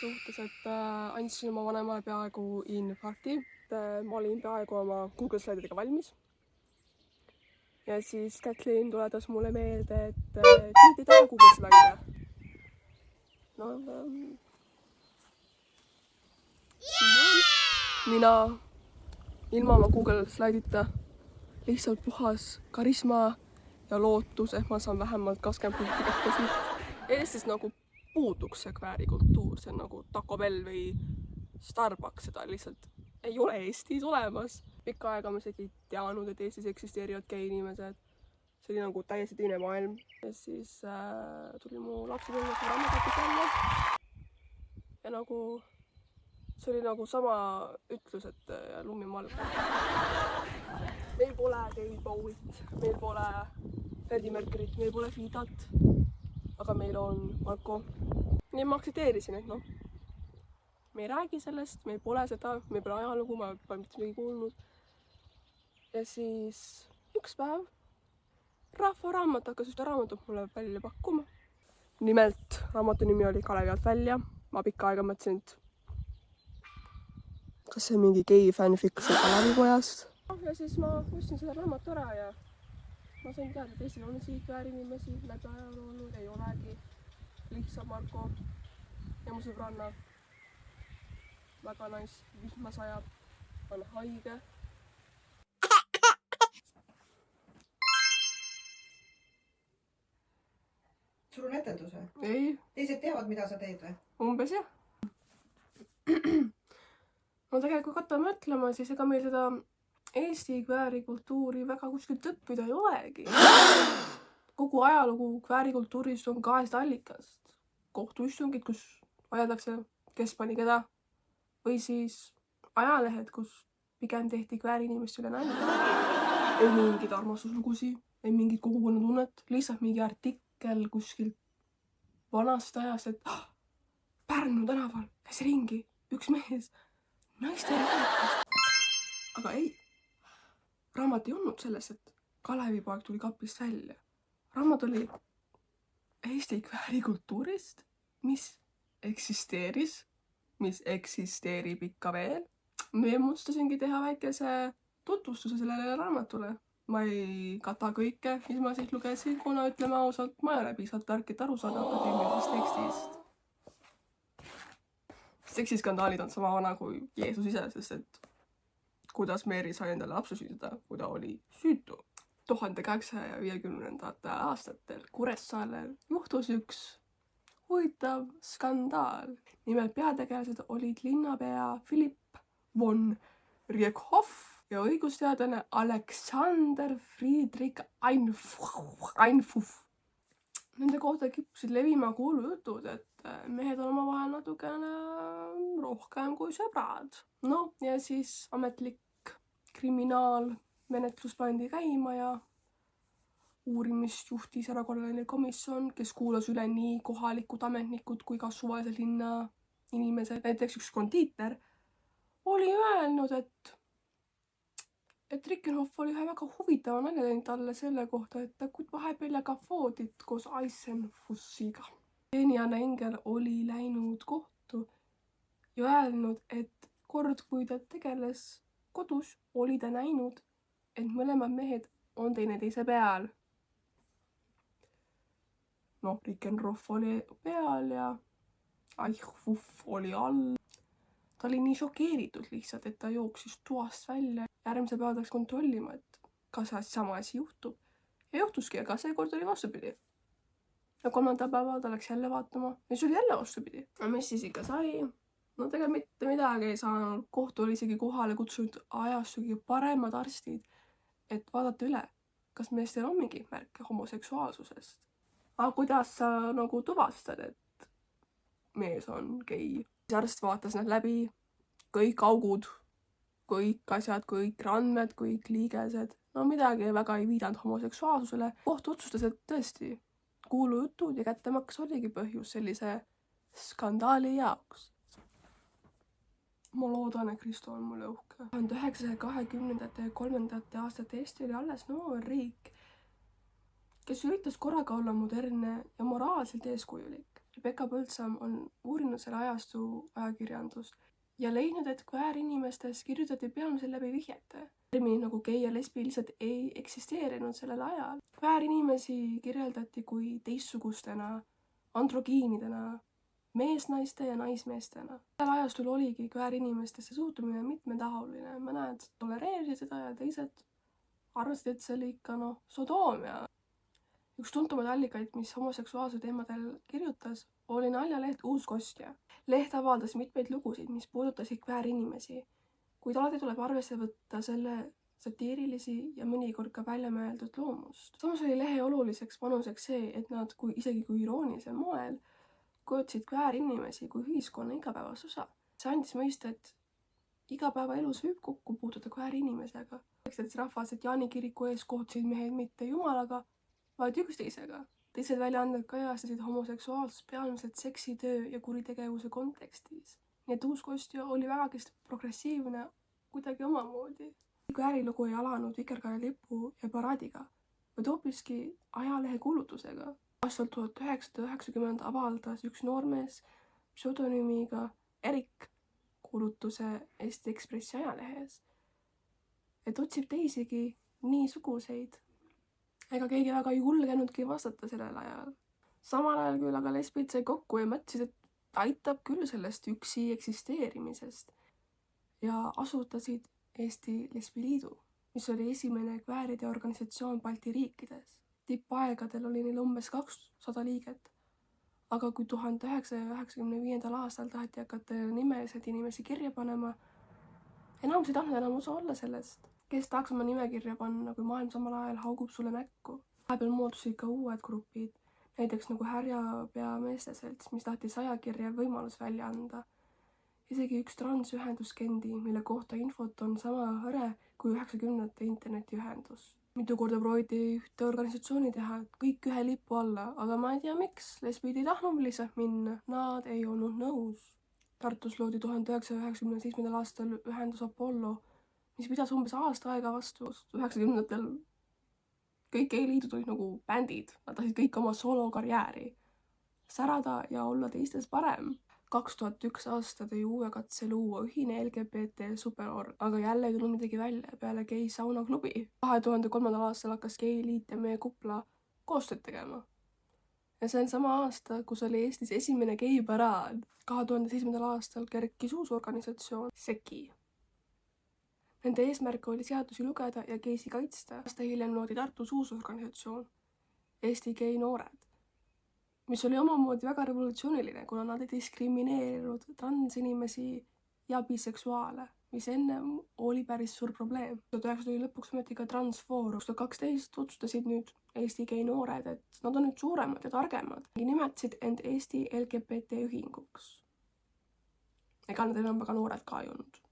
suhtes, et andsin oma vanemale peaaegu infarkti. Ma olin peaaegu oma Google Slide'idega valmis. Ja siis Kätlin tuletas mulle meelde, et Tiit ei taha Google Slide'e. No, mina ilma oma Google Slide'ita lihtsalt puhas karisma ja lootus, et ma saan vähemalt 20% kätte siit. Eestis nagu puuduks see kväärikultuur, see on nagu Taco Bell või Starbucks, seda lihtsalt ei ole Eestis olemas. Pikka aega ma isegi ei teadnud, et Eestis eksisteerivad gei inimesed. See oli nagu täiesti teine maailm. Ja siis tuli mu lapsepõlves raamatupidis välja. Ja nagu see oli nagu sama ütlus, et lummimalg. Meil pole David Bowiet, meil pole Freddie Mercuryt, meil pole Fidat. Aga meil on Marko. Nii ma aktsepteerisin, et noh, me ei räägi sellest, meil pole seda, meil pole ajalugu, ma pole mitte midagi kuulnud. Ja siis üks päev Rahva Raamat hakkas ühte raamatut mulle välja pakkuma. Nimelt raamatu nimi oli Kalevi alt välja. Ma pikka aega mõtlesin, et kas see on mingi gei fanfiction Kalevipojast. Ja siis ma ostsin selle raamatu ära ja ma sain teada, et Eestil on siin kväärinimesi läbi ajaloo olnud, ei olegi. Lihtsalt Marko ja mu sõbranna väga vihma sajab, on haige. Sul on etendus või? Ei. Teised teavad, mida sa teed või? Umbes jah. No tegelikult katta mõtlema, siis ega meil seda Eesti kväärikultuuri väga kuskilt õppida ei olegi. Kogu ajalugu kväärikultuurist on kahest allikast. Kohtuistungid, kus vaieldakse, kes pani keda. Või siis ajalehed, kus pigem tehti kväärinimeste üle nalja. Ei mingid armastuslugusi, ei mingid kogukonnatunnet, lihtsalt mingi artikkel kuskilt vanast ajast, et Pärnu tänaval käis ringi üks mees naiste rääkimas. Aga ei, raamat ei olnud selles, et Kalevipoeg tuli kapist välja. Raamat oli Eesti kväärikultuurist, mis eksisteeris, mis eksisteerib ikka veel. Me mõtlesingi teha väikese tutvustuse sellele raamatule. Ma ei kata kõike, mis ma siit lugesin, kuna ütleme ausalt, ma ei ole piisavalt tark, et aru saada akadeemilisest tekstist. Seksiskandaalid on sama vana kui Jeesus ise, sest et kuidas Meeri sai endale lapse süüdida, kui ta oli süütu. 1850. aastatel Kuressaarel juhtus üks huvitav skandaal. Nimelt peategelased olid linnapea Philipp von Riekhoff ja õigusteadlane Alexander Friedrich Einfuff. Nende kohta kippusid levima kuulujutud, et mehed on omavahel natukene rohkem kui sõbrad. No ja siis ametlik kriminaalmenetlus pandi käima ja uurimist juhtis erakorraline komisjon, kes kuulas üle nii kohalikud ametnikud kui ka suvalised linna inimesed. Näiteks üks kondiiter oli öelnud, et Riekhoff oli ühe väga huvitava nalja teinud talle selle kohta, et ta vahepeal jagab voodit koos Eisenfussiga. Teenijana Engel oli läinud kohtu ja öelnud, et kord, kui ta tegeles kodus, oli ta näinud, et mõlemad mehed on teineteise peal. Noh, Riekhoff oli peal ja Eisenfuss oli all. Ta oli nii šokeeritud lihtsalt, et ta jooksis toast välja. Järgmise päeva läks kontrollima, et kas sama asi juhtub. Ja juhtuski, aga seekord oli vastupidi. Ja 3. päeval ta läks jälle vaatama ja see oli jälle vastupidi. Ja mis siis ikka sai? No tegelikult mitte midagi ei saanud. Kohtu oli isegi kohale kutsunud ajast kõige paremad arstid, et vaadata üle, kas meestel on mingi märke homoseksuaalsusest. Aga kuidas sa nagu tuvastad, et mees on gei? Arst vaatas nad läbi, kõik augud, kõik asjad, kõik randmed, kõik liigesed. No midagi väga ei viidanud homoseksuaalsusele. Kohtu otsustas, et tõesti kuulujutud ja kättemaks oligi põhjus sellise skandaali jaoks. Ma loodan, et Kristo on mulle uhke. 1920. ja 30. aastate Eesti oli alles noor riik, kes üritas korraga olla modernne ja moraalselt eeskujulik. Pekka Põldsam on uurinud selle ajastu ajakirjandust ja leidnud, et kväärinimestest kirjutati peamiselt läbi vihjete. Terminid nagu gei ja lesbi lihtsalt ei eksisteerinud sellel ajal. Kväärinimesi kirjeldati kui teistsugustena, androgiinidena, meesnaiste ja naismeestena. Sellel ajastul oligi kväärinimestesse suhtumine mitmetahuline. Mõned tolereerisid seda ja teised arvasid, et see oli ikka sodoomia. Üks tuntumaid allikaid, mis homoseksuaalse teemadel kirjutas, oli naljaleht Uus Kostja. Leht avaldas mitmeid lugusid, mis puudutasid kväärinimesi, kuid alati tuleb arvesse võtta selle satiirilisi ja mõnikord ka väljamõeldud loomust. Samas oli lehe oluliseks panuseks see, et nad isegi kui iroonilisel moel kujutasid kväärinimesi kui ühiskonna igapäevast osa. See andis mõista, et igapäevaelus võib kokku puutuda kväärinimesega. Rahvas, et Jaani kiriku ees kohtusid mehed mitte jumalaga, vaid üksteisega. Teised väljaanded kajastasid homoseksuaalsust peamiselt seksitöö ja kuritegevuse kontekstis. Nii et Uus Kostja oli vägagi progressiivne kuidagi omamoodi. Kväärilugu ei alanud vikerkaarelipu ja paraadiga, vaid hoopiski ajalehe kuulutusega. Aastal 1990 avaldas üks noormees pseudonüümiga Erik kuulutuse Eesti Ekspressi ajalehes, et otsib teisigi niisuguseid. Ega keegi väga ei julgenudki vastata sellel ajal. Samal ajal küll aga lesbid sai kokku ja mõtlesid, et aitab küll sellest üksi eksisteerimisest ja asutasid Eesti Lesbiliidu, mis oli esimene kvääride organisatsioon Balti riikides. Tippaegadel oli neil umbes 200 liiget, aga kui 1995. aastal taheti hakata nimeliselt inimesi kirja panema, enamus ei tahtnud enam osa olla sellest. Kes tahaks oma nimekirja panna, kui maailm samal ajal haugub sulle näkku? Vahepeal moodusid ka uued grupid, näiteks nagu Härjapea meesteselts, mis tahtis ajakirja võimalus välja anda. Isegi üks transühendus Kendi, mille kohta infot on sama hõre kui 90-ndate internetiühendus. Mitu korda prooviti ühte organisatsiooni teha, kõik ühe lipu alla, aga ma ei tea miks, lesbid ei tahtnud lihtsalt minna, nad ei olnud nõus. Tartus loodi 1997. aastal ühendus Apollo, mis pidas umbes aasta aega vastu. 90-ndatel kõik gei-liidud olid nagu bändid, nad tahtsid kõik oma soolokarjääri särada ja olla teistes parem. 2001 aasta tõi uue katse luua ühine LGBT superorg, aga jälle ei tulnud midagi välja peale gei saunaklubi. 2003. aastal hakkas gei-liit ja Meie Kupla koostööd tegema. Ja see on sama aasta, kus oli Eestis esimene geiparaad. 2007. aastal kerkis uus organisatsioon, Seki. Nende eesmärk oli seadusi lugeda ja geisi kaitsta. Aasta hiljem loodi Tartus uus organisatsioon, Eesti Gei Noored, mis oli omamoodi väga revolutsiooniline, kuna nad ei diskrimineerinud transinimesi ja biseksuaale, mis enne oli päris suur probleem. 2009 tuli lõpuks ometi ka Transfoorum. 2012 otsustasid nüüd Eesti Gei Noored, et nad on nüüd suuremad ja targemad. Nimetasid end Eesti LGBT ühinguks. Ega nad enam väga noored ka ei olnud.